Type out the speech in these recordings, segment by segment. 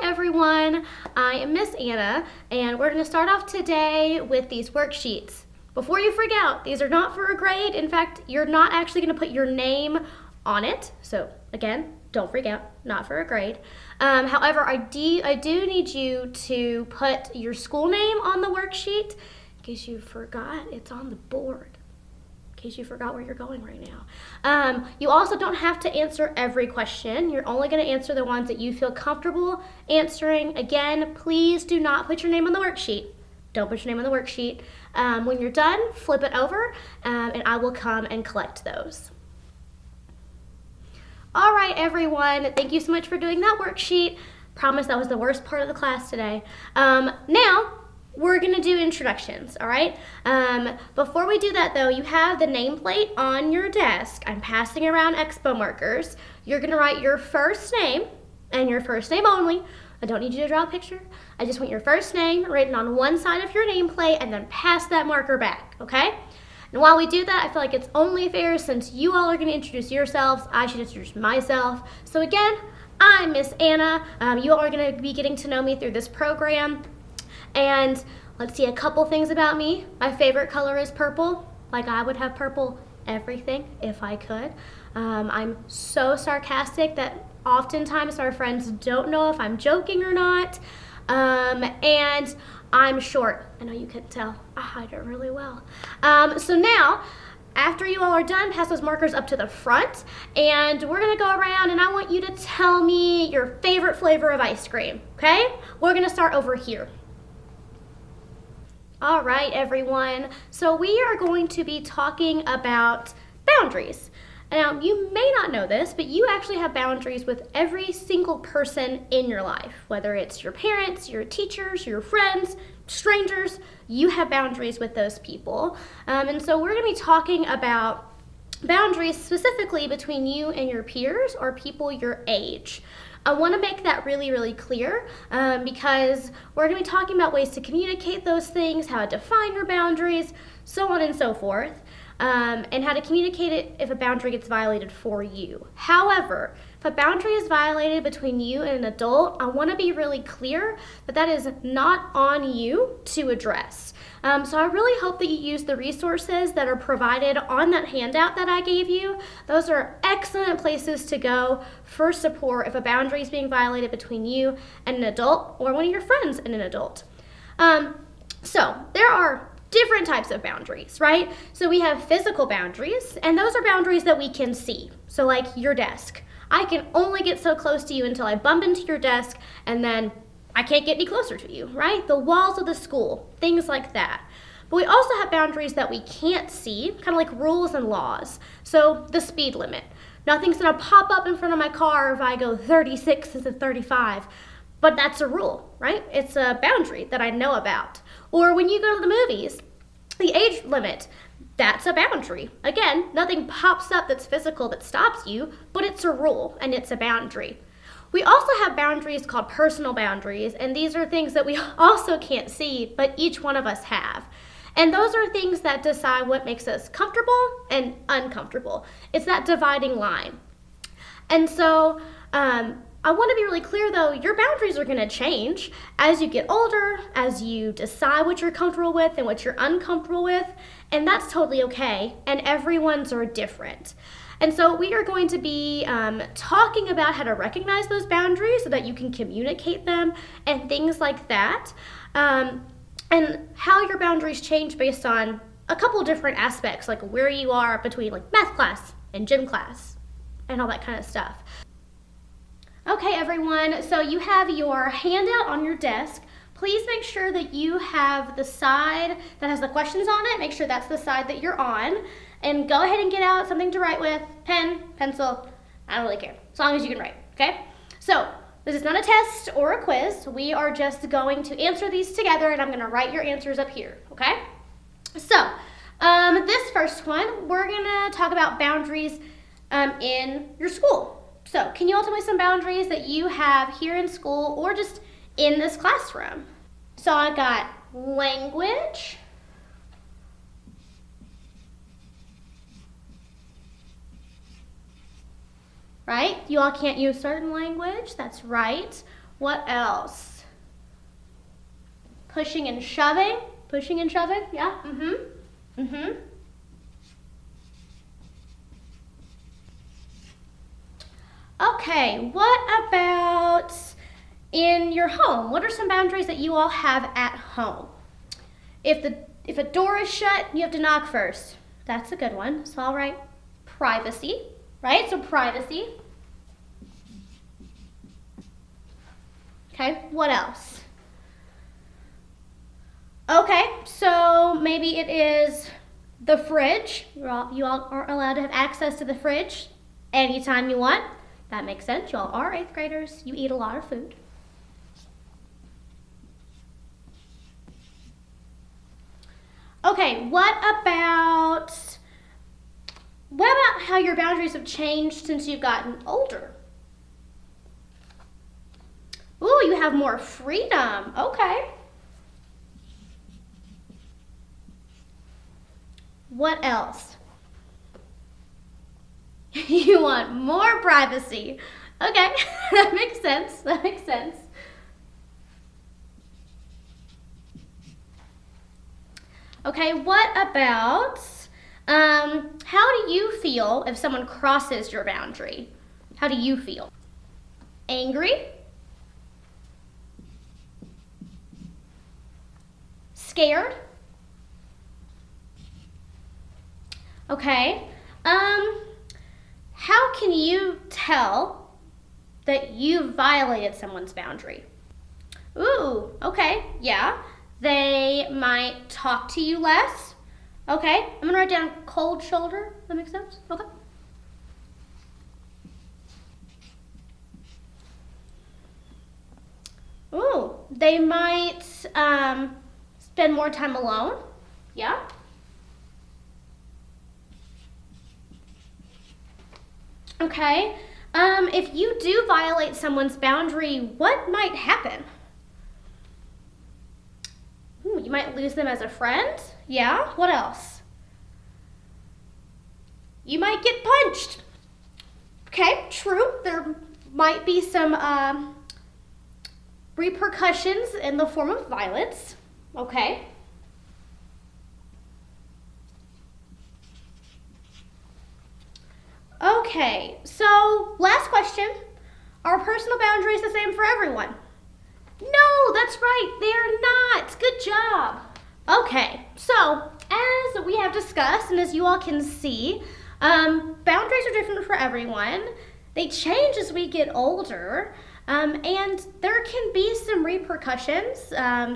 everyone, I am Miss Anna, and we're going to start off today with these worksheets. Before you freak out, these are not for a grade. In fact, you're not actually going to put your name on it. So again, don't freak out, not for a grade. However, I do need you to put your school name on the worksheet. In case you forgot, it's on the board. In case you forgot where you're going right now. You also don't have to answer every question. You're only going to answer the ones that you feel comfortable answering. Again, please do not put your name on the worksheet. Don't put your name on the worksheet. When you're done, flip it over, and I will come and collect those. All right, everyone. Thank you so much for doing that worksheet. Promise that was the worst part of the class today. Now, we're going to do introductions, all right? Before we do that, though, you have the nameplate on your desk. I'm passing around Expo markers. You're going to write your first name and your first name only. I don't need you to draw a picture. I just want your first name written on one side of your nameplate and then pass that marker back, okay? And while we do that, I feel like it's only fair since you all are going to introduce yourselves, I should introduce myself. So again, I'm Miss Anna. You all are going to be getting to know me through this program. And let's see a couple things about me. My favorite color is purple. Like I would have purple everything if I could. I'm so sarcastic that oftentimes our friends don't know if I'm joking or not. And I'm short. I know you couldn't tell. I hide it really well. So now, after you all are done, pass those markers up to the front, and we're gonna go around and I want you to tell me your favorite flavor of ice cream, okay? We're gonna start over here. All right, everyone. So we are going to be talking about boundaries. Now, you may not know this, but you actually have boundaries with every single person in your life, whether it's your parents, your teachers, your friends, strangers, you have boundaries with those people. And so we're going to be talking about boundaries specifically between you and your peers or people your age. I want to make that really, really clear because we're going to be talking about ways to communicate those things, how to define your boundaries, so on and so forth. And how to communicate it if a boundary gets violated for you. However, if a boundary is violated between you and an adult, I want to be really clear that that is not on you to address. So I really hope that you use the resources that are provided on that handout that I gave you. Those are excellent places to go for support if a boundary is being violated between you and an adult or one of your friends and an adult. So there are different types of boundaries, right? So we have physical boundaries, and those are boundaries that we can see. So like your desk. I can only get so close to you until I bump into your desk, and then I can't get any closer to you, right? The walls of the school, things like that. But we also have boundaries that we can't see, kind of like rules and laws. So the speed limit. Nothing's gonna pop up in front of my car if I go 36 instead of 35. But that's a rule, right? It's a boundary that I know about. Or when you go to the movies, the age limit, that's a boundary. Again, nothing pops up that's physical that stops you, but it's a rule and it's a boundary. We also have boundaries called personal boundaries, and these are things that we also can't see, but each one of us have. And those are things that decide what makes us comfortable and uncomfortable. It's that dividing line. And so, I want to be really clear though, your boundaries are going to change as you get older, as you decide what you're comfortable with and what you're uncomfortable with, and that's totally okay, and everyone's are different. And so we are going to be talking about how to recognize those boundaries so that you can communicate them and things like that, and how your boundaries change based on a couple different aspects, like where you are between like math class and gym class and all that kind of stuff. Okay, everyone, so you have your handout on your desk. Please make sure that you have the side that has the questions on it. Make sure that's the side that you're on. And go ahead and get out something to write with, pen, pencil, I don't really care, as long as you can write, okay? So, this is not a test or a quiz. We are just going to answer these together, and I'm gonna write your answers up here, okay? So, this first one, we're gonna talk about boundaries in your school. So, can you all tell me some boundaries that you have here in school or just in this classroom? So I got language, right? You all can't use certain language, that's right. What else? Pushing and shoving. Pushing and shoving, yeah? Okay, what about in your home? What are some boundaries that you all have at home? If a door is shut, you have to knock first. That's a good one. So I'll write privacy, right? So privacy. Okay, what else? Okay, so maybe it is the fridge. You all are allowed to have access to the fridge anytime you want. That makes sense. You all are 8th graders. You eat a lot of food. Okay, what about how your boundaries have changed since you've gotten older? Ooh, you have more freedom. Okay. What else? You want more privacy. Okay, that makes sense. That makes sense. Okay, what about, how do you feel if someone crosses your boundary? How do you feel? Angry? Scared? Okay, how can you tell that you violated someone's boundary? Ooh, okay, yeah. They might talk to you less. Okay, I'm gonna write down cold shoulder. That makes sense? Okay. Ooh, they might spend more time alone. Yeah. Okay, if you do violate someone's boundary, what might happen? You might lose them as a friend. Yeah, what else? You might get punched. Okay, true. There might be some repercussions in the form of violence. Okay. Okay, so last question. Are personal boundaries the same for everyone? No, that's right, they're not. Good job. Okay, so as we have discussed and as you all can see, boundaries are different for everyone. They change as we get older, and there can be some repercussions,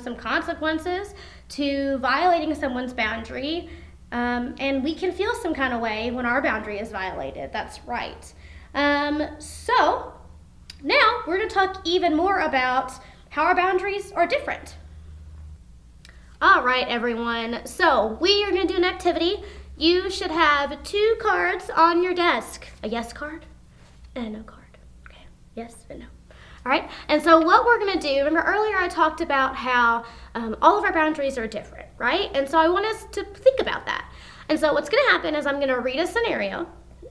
some consequences to violating someone's boundary. And we can feel some kind of way when our boundary is violated. That's right. So now we're going to talk even more about how our boundaries are different. All right, everyone. So we are going to do an activity. You should have 2 cards on your desk. A yes card and a no card. Okay, yes and no. All right, and so what we're gonna do, remember earlier I talked about how all of our boundaries are different, right? And so I want us to think about that. And so what's gonna happen is I'm gonna read a scenario,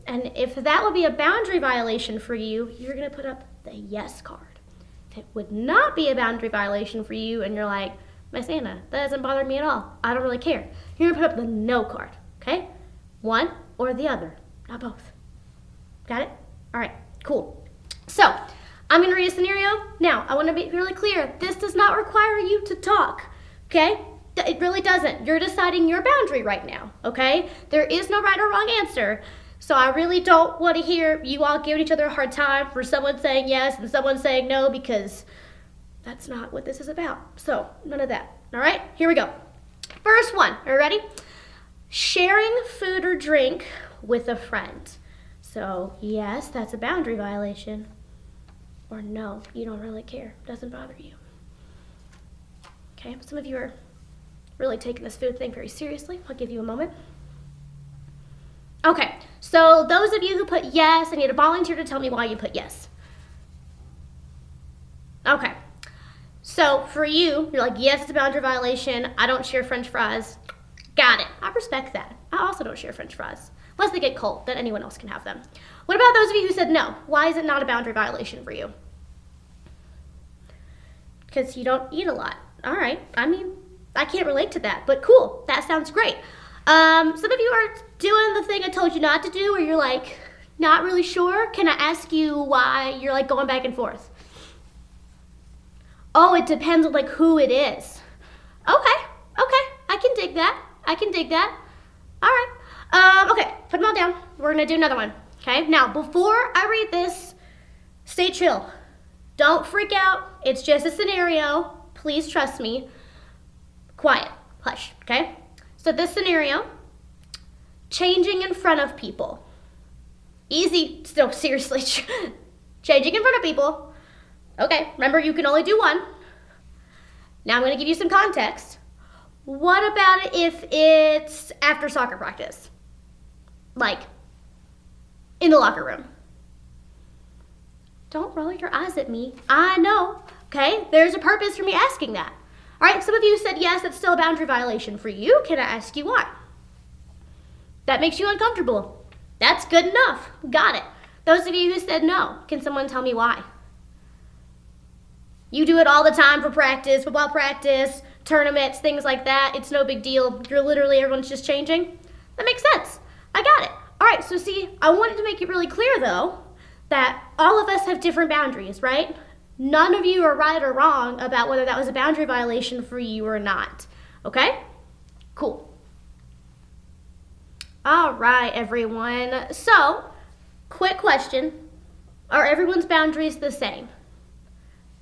and if that would be a boundary violation for you, you're gonna put up the yes card. If it would not be a boundary violation for you, and you're like, Miss Anna, that doesn't bother me at all, I don't really care, you're gonna put up the no card, okay? One or the other, not both. Got it? All right, cool. So, I'm going to read a scenario. Now, I want to be really clear. This does not require you to talk, okay? It really doesn't. You're deciding your boundary right now, okay? There is no right or wrong answer. So I really don't want to hear you all giving each other a hard time for someone saying yes and someone saying no, because that's not what this is about. So, none of that. All right, here we go. First one. Are you ready? Sharing food or drink with a friend. So, yes, that's a boundary violation. Or no, you don't really care. Doesn't bother you. Okay, some of you are really taking this food thing very seriously. I'll give you a moment. Okay, so those of you who put yes, I need a volunteer to tell me why you put yes. Okay, so for you, you're like, yes, it's a boundary violation. I don't share French fries. Got it. I respect that. I also don't share French fries. Unless they get cold, then anyone else can have them. What about those of you who said no? Why is it not a boundary violation for you? because you don't eat a lot. All right. I mean, I can't relate to that, but cool. That sounds great. Some of you are doing the thing I told you not to do, where you're like not really sure. Can I ask you why you're like going back and forth? Oh, it depends on like who it is. Okay. I can dig that. All right. Okay, put them all down. We're gonna do another one. Okay. Now, before I read this, stay chill. Don't freak out. It's just a scenario. Please trust me. Quiet. Hush. Okay. So this scenario, changing in front of people. Easy. Still, seriously. Changing in front of people. Okay, remember you can only do one. Now I'm going to give you some context. What about it if it's after soccer practice? Like, in the locker room. Don't roll your eyes at me. I know, okay? There's a purpose for me asking that. All right, some of you said yes, that's still a boundary violation for you. Can I ask you why? That makes you uncomfortable. That's good enough. Got it. Those of you who said no, can someone tell me why? You do it all the time for practice, football practice, tournaments, things like that. It's no big deal. You're literally, everyone's just changing. That makes sense. I got it. All right, so see, I wanted to make it really clear, though, that all of us have different boundaries, right? None of you are right or wrong about whether that was a boundary violation for you or not. Okay? Cool. All right, everyone. So, quick question. Are everyone's boundaries the same?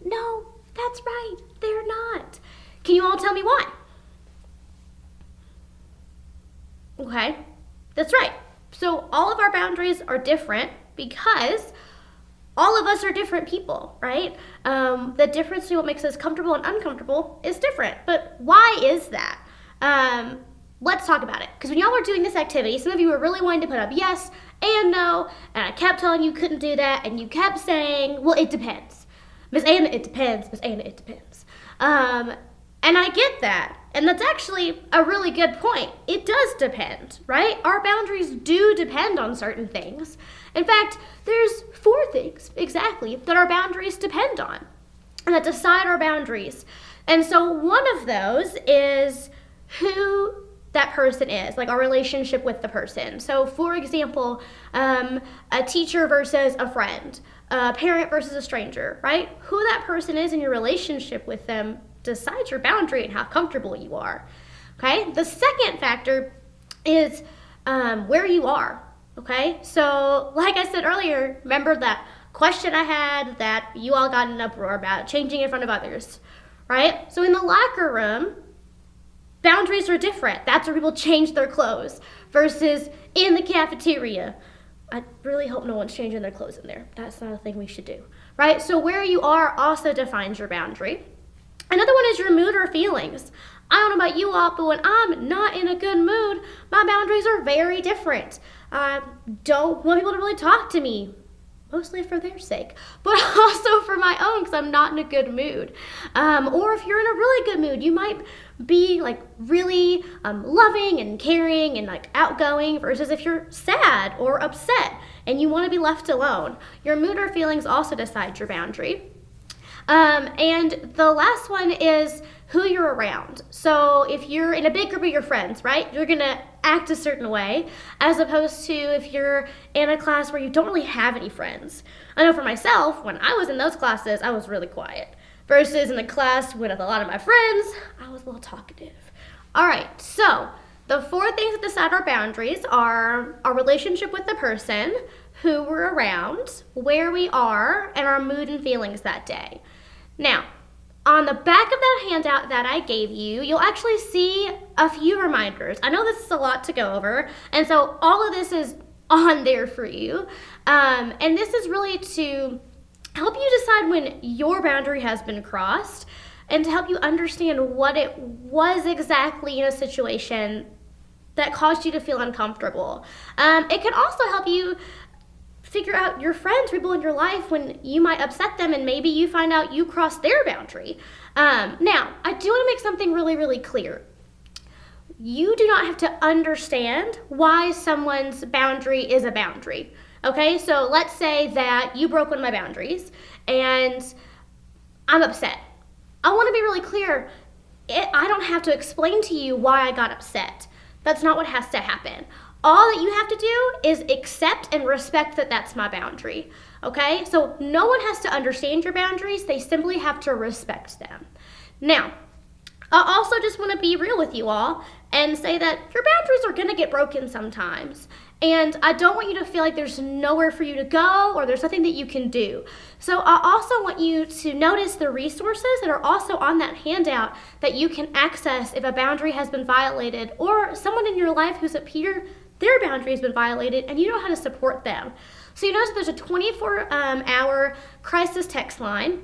No, that's right. They're not. Can you all tell me why? Okay, that's right. So all of our boundaries are different because all of us are different people, right? The difference between what makes us comfortable and uncomfortable is different. But why is that? Let's talk about it. Because when y'all were doing this activity, some of you were really wanting to put up yes and no, and I kept telling you couldn't do that, and you kept saying, well, it depends. Miss Anna, it depends. Miss Anna, it depends. And I get that. And that's actually a really good point. It does depend, right? Our boundaries do depend on certain things. In fact, there's 4 things exactly that our boundaries depend on and that decide our boundaries. And so one of those is who that person is, like our relationship with the person. So for example, a teacher versus a friend, a parent versus a stranger, right? Who that person is in your relationship with them decides your boundary and how comfortable you are. Okay? The second factor is where you are. Okay? So like I said earlier, remember that question I had that you all got in an uproar about, changing in front of others, right? So in the locker room, boundaries are different. That's where people change their clothes versus in the cafeteria. I really hope no one's changing their clothes in there. That's not a thing we should do, right? So where you are also defines your boundary. Another one is your mood or feelings. I don't know about you all, but when I'm not in a good mood, my boundaries are very different. I don't want people to really talk to me, mostly for their sake, but also for my own because I'm not in a good mood. Or if you're in a really good mood, you might be like really loving and caring and like outgoing versus if you're sad or upset and you want to be left alone. Your mood or feelings also decide your boundary. And the last one is who you're around. So if you're in a big group of your friends, right, you're gonna act a certain way as opposed to if you're in a class where you don't really have any friends. I know for myself, when I was in those classes, I was really quiet versus in a class with a lot of my friends, I was a little talkative. All right, so the 4 things that decide our boundaries are our relationship with the person, who we're around, where we are, and our mood and feelings that day. Now, on the back of that handout that I gave you, you'll actually see a few reminders. I know this is a lot to go over, and so all of this is on there for you. And this is really to help you decide when your boundary has been crossed and to help you understand what it was exactly in a situation that caused you to feel uncomfortable. It can also help you figure out your friends, people in your life when you might upset them and maybe you find out you crossed their boundary. Now, I do want to make something really, really clear. You do not have to understand why someone's boundary is a boundary. Okay, so let's say that you broke one of my boundaries and I'm upset. I want to be really clear. I don't have to explain to you why I got upset. That's not what has to happen. All that you have to do is accept and respect that that's my boundary, okay? So no one has to understand your boundaries. They simply have to respect them. Now, I also just want to be real with you all and say that your boundaries are going to get broken sometimes. And I don't want you to feel like there's nowhere for you to go or there's nothing that you can do. So I also want you to notice the resources that are also on that handout that you can access if a boundary has been violated or someone in your life who's a peer, their boundary has been violated and you know how to support them. So you notice that there's a 24-hour crisis text line.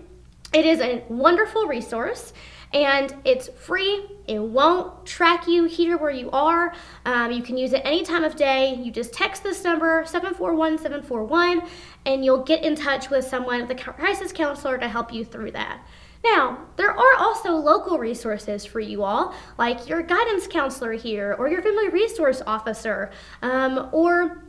It is a wonderful resource. And it's free. It won't track you here where you are. You can use it any time of day. You just text this number, 741-741, and you'll get in touch with someone, the crisis counselor, to help you through that. Now, there are also local resources for you all, like your guidance counselor here, or your family resource officer, or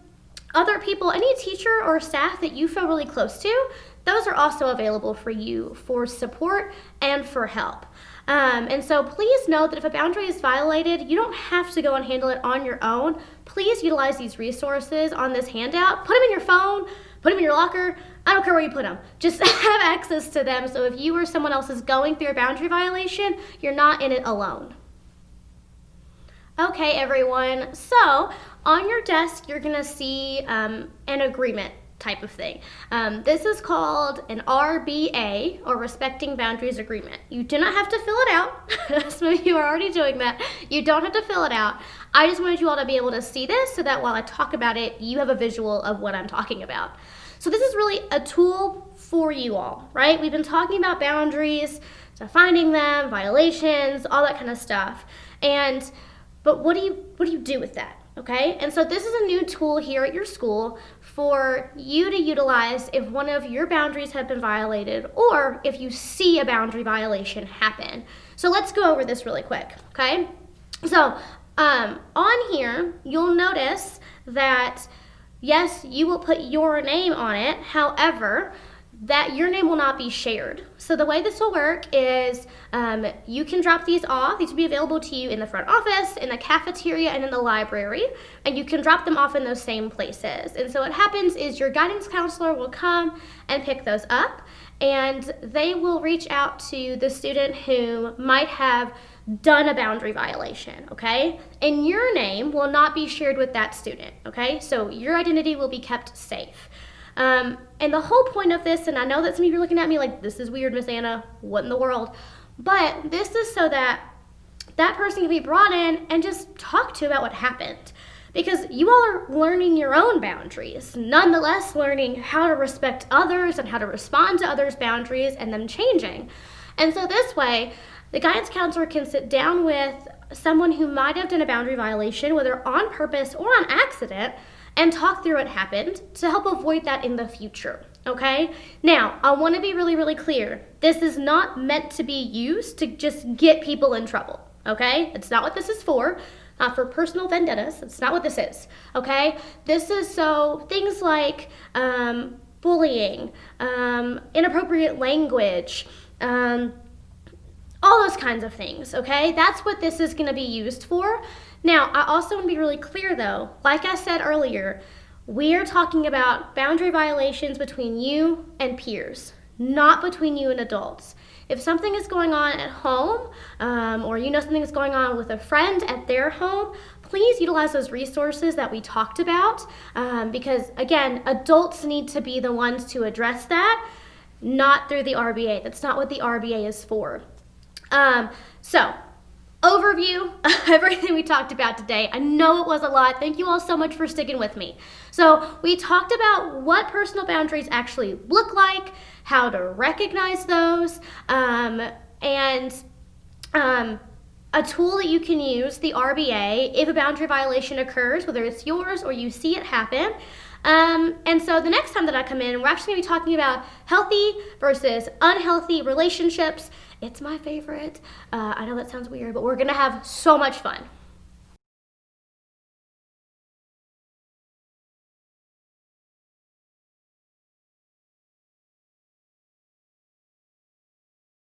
other people, any teacher or staff that you feel really close to. Those are also available for you for support and for help. And so please know that if a boundary is violated, you don't have to go and handle it on your own. Please utilize these resources on this handout. Put them in your phone, put them in your locker. I don't care where you put them. Just have access to them so if you or someone else is going through a boundary violation, you're not in it alone. Okay, everyone. So on your desk, you're going to see an agreement type of thing. This is called an RBA, or Respecting Boundaries Agreement. You do not have to fill it out. Some of you are already doing that. You don't have to fill it out. I just wanted you all to be able to see this so that while I talk about it, you have a visual of what I'm talking about. So this is really a tool for you all, right? We've been talking about boundaries, defining them, violations, all that kind of stuff. But what do you do with that? Okay, and so this is a new tool here at your school for you to utilize if one of your boundaries have been violated or if you see a boundary violation happen. So let's go over this really quick, okay? So on here, you'll notice that, yes, you will put your name on it. However, that your name will not be shared. So the way this will work is you can drop these off. These will be available to you in the front office, in the cafeteria, and in the library. And you can drop them off in those same places. And so what happens is your guidance counselor will come and pick those up. And they will reach out to the student who might have done a boundary violation, okay? And your name will not be shared with that student, okay? So your identity will be kept safe. And the whole point of this, and I know that some of you are looking at me like, this is weird, Miss Anna, what in the world? But this is so that that person can be brought in and just talk to about what happened. Because you all are learning your own boundaries, nonetheless learning how to respect others and how to respond to others' boundaries and them changing. And so this way, the guidance counselor can sit down with someone who might have done a boundary violation, whether on purpose or on accident, and talk through what happened to help avoid that in the future, okay? Now, I want to be really, really clear. This is not meant to be used to just get people in trouble, okay? It's not what this is for. Not for personal vendettas. That's not what this is, okay? This is so things like bullying, inappropriate language, all those kinds of things, okay? That's what this is going to be used for. Now, I also want to be really clear though, like I said earlier, we are talking about boundary violations between you and peers, not between you and adults. If something is going on at home, or you know something is going on with a friend at their home, please utilize those resources that we talked about, because again, adults need to be the ones to address that, not through the RBA. That's not what the RBA is for. So, overview of everything we talked about today. I know it was a lot. Thank you all so much for sticking with me. So we talked about what personal boundaries actually look like, how to recognize those, and a tool that you can use, the RBA, if a boundary violation occurs, whether it's yours or you see it happen. And so the next time that I come in, we're actually going to be talking about healthy versus unhealthy relationships. It's my favorite. I know that sounds weird, but we're going to have so much fun.